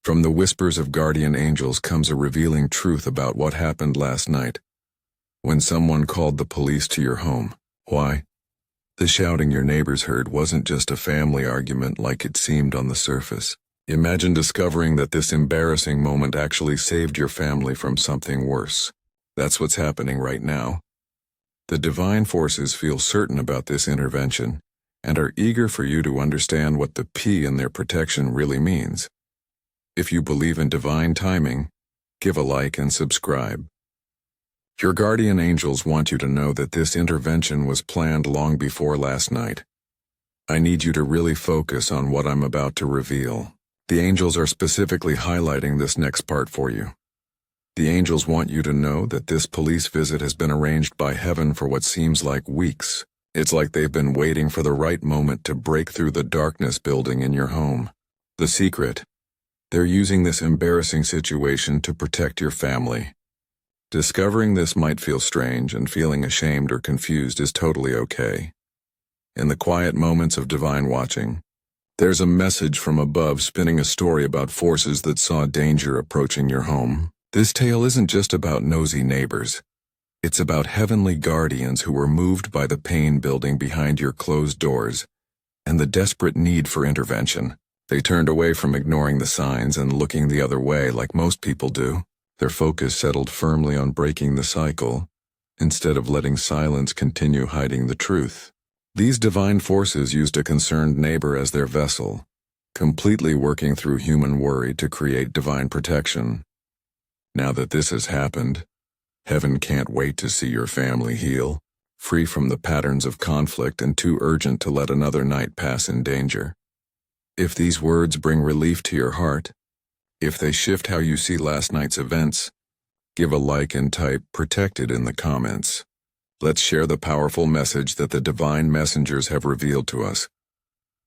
From the whispers of guardian angels comes a revealing truth about what happened last night, when someone called the police to your home. Why? The shouting your neighbors heard wasn't just a family argument like it seemed on the surface. Imagine discovering that this embarrassing moment actually saved your family from something worse. That's what's happening right now. The divine forces feel certain about this intervention and are eager for you to understand what the P in their protection really means. If you believe in divine timing, give a like and subscribe. Your guardian angels want you to know that this intervention was planned long before last night. I need you to really focus on what I'm about to reveal. The angels are specifically highlighting this next part for you. The angels want you to know that this police visit has been arranged by heaven for what seems like weeks. It's like they've been waiting for the right moment to break through the darkness building in your home. The secret: they're using this embarrassing situation to protect your family. Discovering this might feel strange, and feeling ashamed or confused is totally okay. In the quiet moments of divine watching, there's a message from above spinning a story about forces that saw danger approaching your home. This tale isn't just about nosy neighbors. It's about heavenly guardians who were moved by the pain building behind your closed doors and the desperate need for intervention. They turned away from ignoring the signs and looking the other way like most people do. Their focus settled firmly on breaking the cycle, instead of letting silence continue hiding the truth. These divine forces used a concerned neighbor as their vessel, completely working through human worry to create divine protection. Now that this has happened, heaven can't wait to see your family heal, free from the patterns of conflict and too urgent to let another night pass in danger. If these words bring relief to your heart, if they shift how you see last night's events, give a like and type "protected" in the comments. Let's share the powerful message that the divine messengers have revealed to us.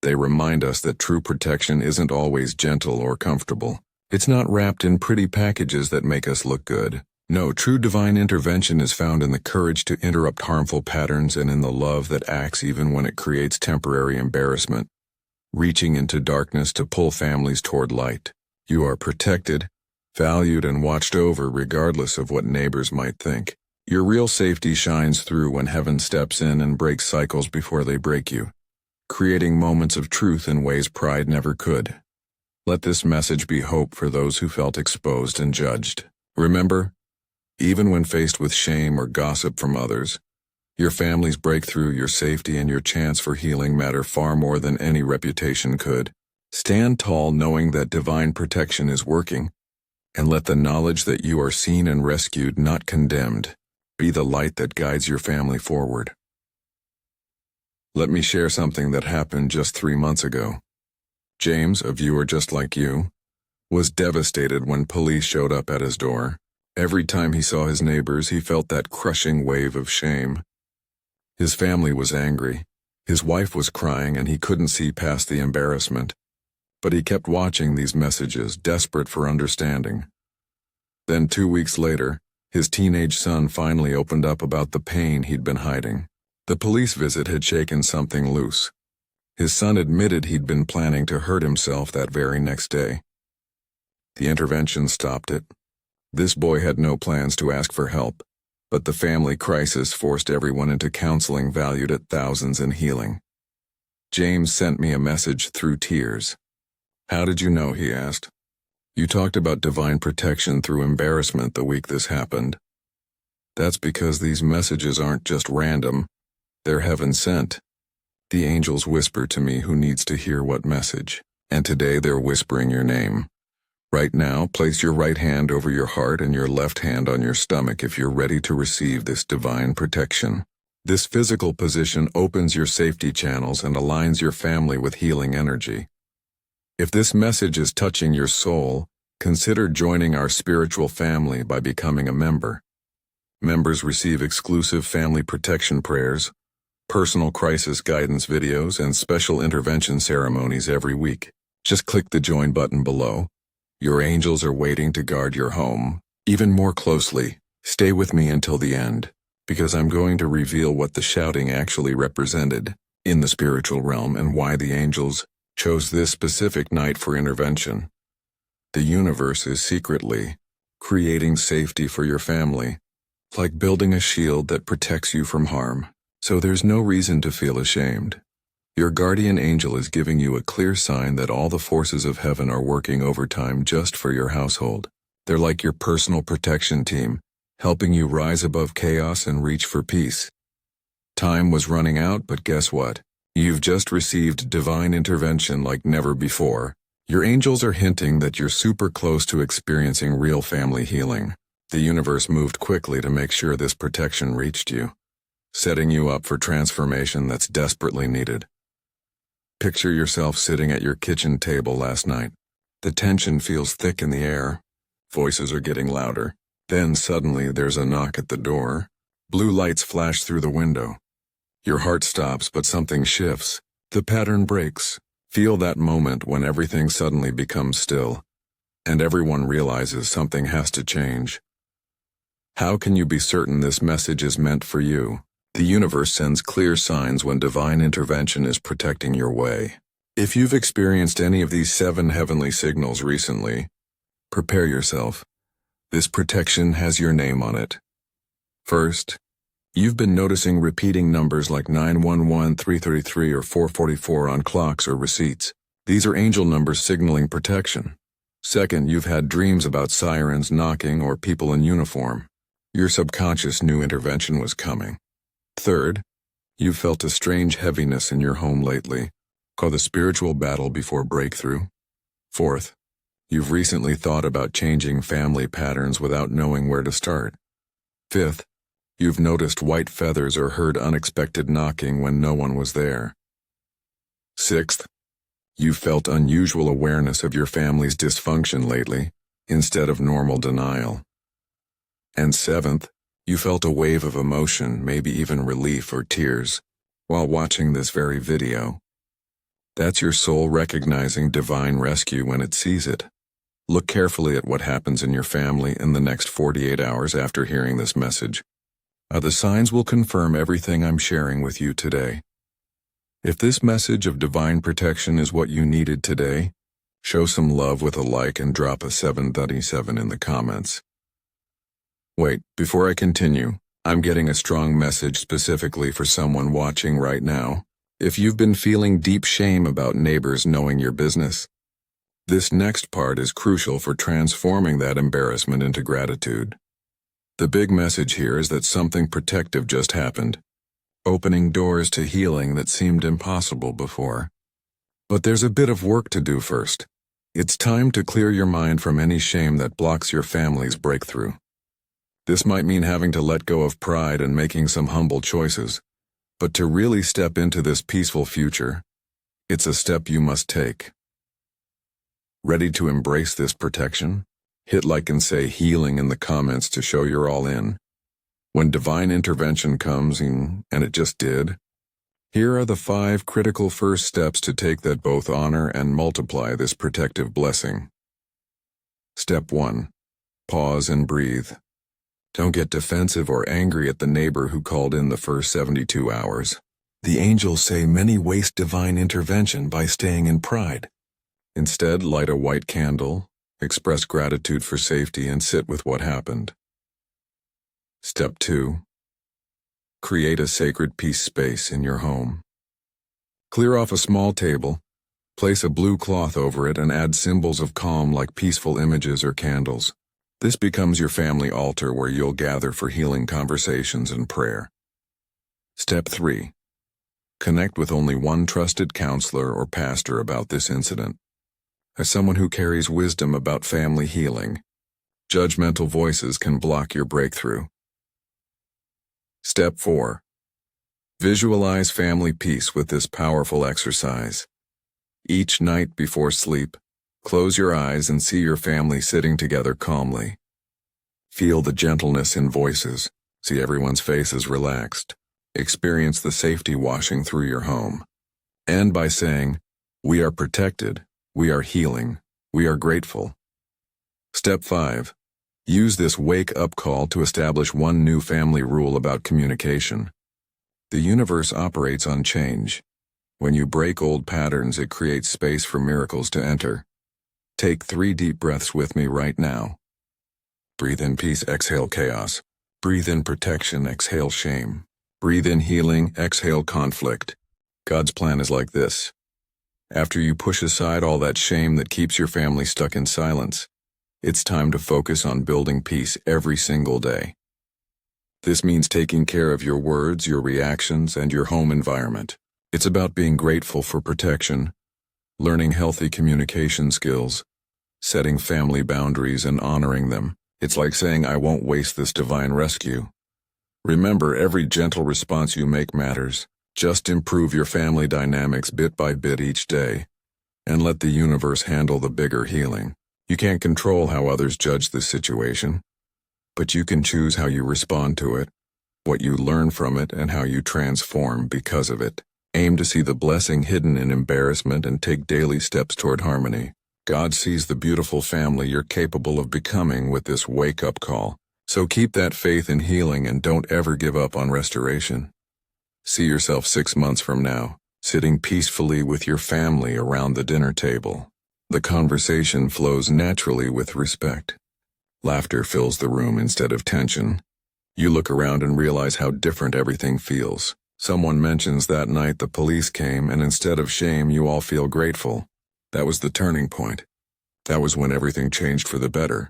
They remind us that true protection isn't always gentle or comfortable. It's not wrapped in pretty packages that make us look good. No, true divine intervention is found in the courage to interrupt harmful patterns and in the love that acts even when it creates temporary embarrassment, reaching into darkness to pull families toward light. You are protected, valued, and watched over regardless of what neighbors might think. Your real safety shines through when heaven steps in and breaks cycles before they break you, creating moments of truth in ways pride never could. Let this message be hope for those who felt exposed and judged. Remember, even when faced with shame or gossip from others, your family's breakthrough, your safety, and your chance for healing matter far more than any reputation could. Stand tall knowing that divine protection is working, and let the knowledge that you are seen and rescued, not condemned, be the light that guides your family forward. Let me share something that happened just 3 months ago. James, a viewer just like you, was devastated when police showed up at his door. Every time he saw his neighbors, he felt that crushing wave of shame. His family was angry, his wife was crying, and he couldn't see past the embarrassment. But he kept watching these messages, desperate for understanding. Then 2 weeks later, his teenage son finally opened up about the pain he'd been hiding. The police visit had shaken something loose. His son admitted he'd been planning to hurt himself that very next day. The intervention stopped it. This boy had no plans to ask for help, but the family crisis forced everyone into counseling valued at thousands in healing. James sent me a message through tears. "How did you know?" he asked. "You talked about divine protection through embarrassment the week this happened." That's because these messages aren't just random. They're heaven sent. The angels whisper to me who needs to hear what message, and today they're whispering your name. Right now, place your right hand over your heart and your left hand on your stomach if you're ready to receive this divine protection. This physical position opens your safety channels and aligns your family with healing energy. If this message is touching your soul, consider joining our spiritual family by becoming a member. Members receive exclusive family protection prayers, personal crisis guidance videos, and special intervention ceremonies every week. Just click the join button below. Your angels are waiting to guard your home even more closely. Stay with me until the end, because I'm going to reveal what the shouting actually represented in the spiritual realm and why the angels chose this specific night for intervention. The universe is secretly creating safety for your family, like building a shield that protects you from harm. So there's no reason to feel ashamed. Your guardian angel is giving you a clear sign that all the forces of heaven are working overtime just for your household. They're like your personal protection team, helping you rise above chaos and reach for peace. Time was running out, but guess what? You've just received divine intervention like never before. Your angels are hinting that you're super close to experiencing real family healing. The universe moved quickly to make sure this protection reached you, setting you up for transformation that's desperately needed. Picture yourself sitting at your kitchen table last night. The tension feels thick in the air. Voices are getting louder. Then suddenly there's a knock at the door. Blue lights flash through the window. Your heart stops, but something shifts. The pattern breaks. Feel that moment when everything suddenly becomes still, and everyone realizes something has to change. How can you be certain this message is meant for you? The universe sends clear signs when divine intervention is protecting your way. If you've experienced any of these 7 heavenly signals recently, prepare yourself. This protection has your name on it. First, you've been noticing repeating numbers like 911, 333, or 444 on clocks or receipts. These are angel numbers signaling protection. Second, you've had dreams about sirens knocking or people in uniform. Your subconscious knew intervention was coming. Third, you've felt a strange heaviness in your home lately, called the spiritual battle before breakthrough. Fourth, you've recently thought about changing family patterns without knowing where to start. Fifth, you've noticed white feathers or heard unexpected knocking when no one was there. Sixth, you've felt unusual awareness of your family's dysfunction lately, instead of normal denial. And seventh, you felt a wave of emotion, maybe even relief or tears, while watching this very video. That's your soul recognizing divine rescue when it sees it. Look carefully at what happens in your family in the next 48 hours after hearing this message. The signs will confirm everything I'm sharing with you today. If this message of divine protection is what you needed today, show some love with a like and drop a 737 in the comments. Wait, before I continue, I'm getting a strong message specifically for someone watching right now. If you've been feeling deep shame about neighbors knowing your business, this next part is crucial for transforming that embarrassment into gratitude. The big message here is that something protective just happened, opening doors to healing that seemed impossible before. But there's a bit of work to do first. It's time to clear your mind from any shame that blocks your family's breakthrough. This might mean having to let go of pride and making some humble choices. But to really step into this peaceful future, it's a step you must take. Ready to embrace this protection? Hit like and say healing in the comments to show you're all in. When divine intervention comes, and it just did, here are the 5 critical first steps to take that both honor and multiply this protective blessing. Step 1. Pause and breathe. Don't get defensive or angry at the neighbor who called in the first 72 hours. The angels say many waste divine intervention by staying in pride. Instead, light a white candle, express gratitude for safety, and sit with what happened. Step 2. Create a sacred peace space in your home. Clear off a small table, place a blue cloth over it, and add symbols of calm like peaceful images or candles. This becomes your family altar where you'll gather for healing conversations and prayer. Step 3. Connect with only one trusted counselor or pastor about this incident. As someone who carries wisdom about family healing, judgmental voices can block your breakthrough. Step 4. Visualize family peace with this powerful exercise. Each night before sleep, close your eyes and see your family sitting together calmly. Feel the gentleness in voices, see everyone's faces relaxed. Experience the safety washing through your home. End by saying, "We are protected, we are healing, we are grateful." Step 5. Use this wake-up call to establish one new family rule about communication. The universe operates on change. When you break old patterns, it creates space for miracles to enter. Take 3 deep breaths with me right now. Breathe in peace, exhale chaos. Breathe in protection, exhale shame. Breathe in healing, exhale conflict. God's plan is like this. After you push aside all that shame that keeps your family stuck in silence, it's time to focus on building peace every single day. This means taking care of your words, your reactions, and your home environment. It's about being grateful for protection, learning healthy communication skills, setting family boundaries and honoring them. It's like saying, I won't waste this divine rescue. Remember, every gentle response you make matters. Just improve your family dynamics bit by bit each day, and let the universe handle the bigger healing. You can't control how others judge this situation, but you can choose how you respond to it, what you learn from it, and how you transform because of it. Aim to see the blessing hidden in embarrassment and take daily steps toward harmony. God sees the beautiful family you're capable of becoming with this wake-up call. So keep that faith in healing and don't ever give up on restoration. See yourself 6 months from now, sitting peacefully with your family around the dinner table. The conversation flows naturally with respect. Laughter fills the room instead of tension. You look around and realize how different everything feels. Someone mentions that night the police came, and instead of shame, you all feel grateful. That was the turning point. That was when everything changed for the better.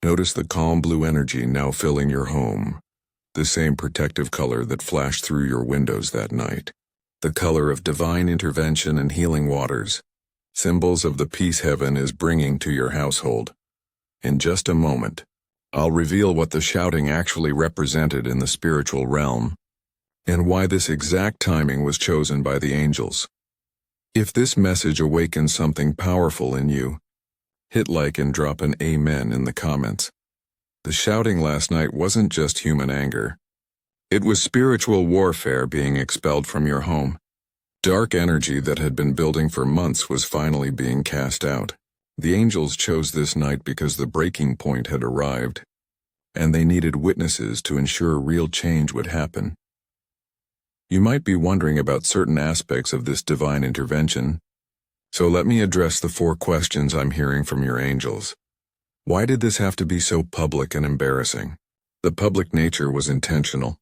Notice the calm blue energy now filling your home. The same protective color that flashed through your windows that night. The color of divine intervention and healing waters. Symbols of the peace heaven is bringing to your household. In just a moment, I'll reveal what the shouting actually represented in the spiritual realm, and why this exact timing was chosen by the angels. If this message awakens something powerful in you, hit like and drop an amen in the comments. The shouting last night wasn't just human anger. It was spiritual warfare being expelled from your home. Dark energy that had been building for months was finally being cast out. The angels chose this night because the breaking point had arrived, and they needed witnesses to ensure real change would happen. You might be wondering about certain aspects of this divine intervention, so let me address the 4 questions I'm hearing from your angels. Why did this have to be so public and embarrassing? The public nature was intentional.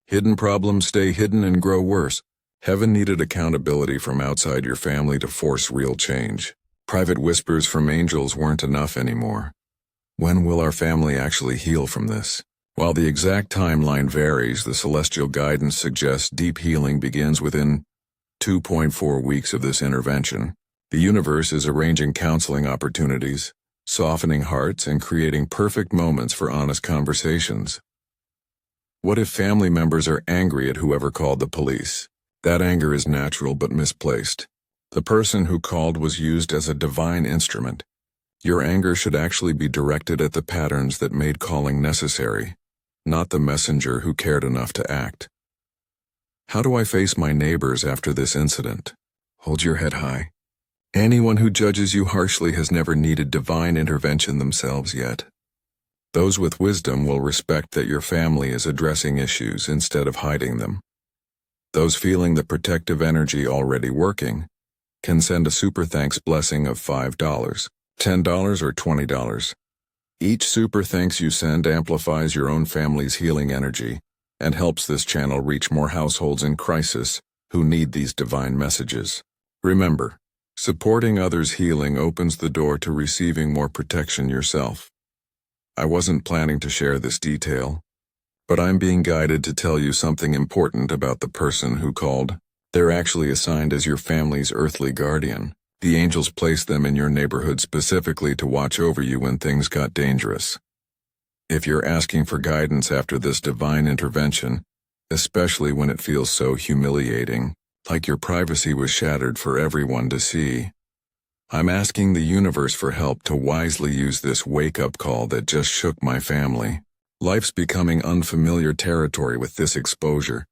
Hidden problems stay hidden and grow worse. Heaven needed accountability from outside your family to force real change. Private whispers from angels weren't enough anymore. When will our family actually heal from this? While the exact timeline varies, the celestial guidance suggests deep healing begins within 2.4 weeks of this intervention. The universe is arranging counseling opportunities, softening hearts, and creating perfect moments for honest conversations. What if family members are angry at whoever called the police? That anger is natural but misplaced. The person who called was used as a divine instrument. Your anger should actually be directed at the patterns that made calling necessary, not the messenger who cared enough to act. How do I face my neighbors after this incident? Hold your head high. Anyone who judges you harshly has never needed divine intervention themselves yet. Those with wisdom will respect that your family is addressing issues instead of hiding them. Those feeling the protective energy already working can send a super thanks blessing of $5, $10, or $20. Each super thanks you send amplifies your own family's healing energy and helps this channel reach more households in crisis who need these divine messages. Remember, supporting others' healing opens the door to receiving more protection yourself. I wasn't planning to share this detail, but I'm being guided to tell you something important about the person who called. They're actually assigned as your family's earthly guardian. The angels placed them in your neighborhood specifically to watch over you when things got dangerous. If you're asking for guidance after this divine intervention, especially when it feels so humiliating, like your privacy was shattered for everyone to see, I'm asking the universe for help to wisely use this wake-up call that just shook my family. Life's becoming unfamiliar territory with this exposure,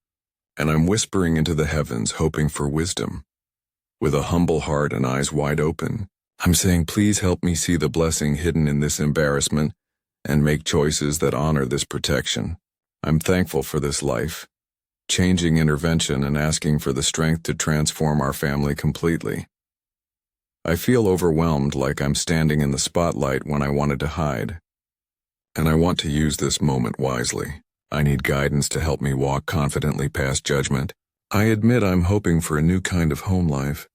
and I'm whispering into the heavens hoping for wisdom. With a humble heart and eyes wide open, I'm saying, please help me see the blessing hidden in this embarrassment and make choices that honor this protection. I'm thankful for this life-changing intervention and asking for the strength to transform our family completely. I feel overwhelmed, like I'm standing in the spotlight when I wanted to hide. And I want to use this moment wisely. I need guidance to help me walk confidently past judgment. I admit I'm hoping for a new kind of home life.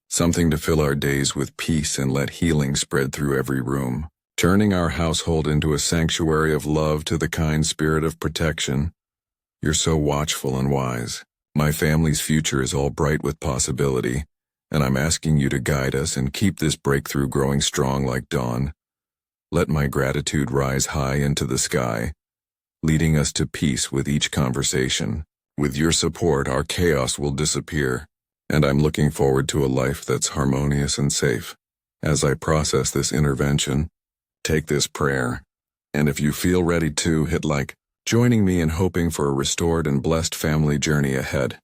Something to fill our days with peace and let healing spread through every room. Turning our household into a sanctuary of love to the kind spirit of protection. You're so watchful and wise. My family's future is all bright with possibility, and I'm asking you to guide us and keep this breakthrough growing strong like dawn. Let my gratitude rise high into the sky, leading us to peace with each conversation. With your support, our chaos will disappear, and I'm looking forward to a life that's harmonious and safe. As I process this intervention, take this prayer, and if you feel ready to, hit like, joining me in hoping for a restored and blessed family journey ahead.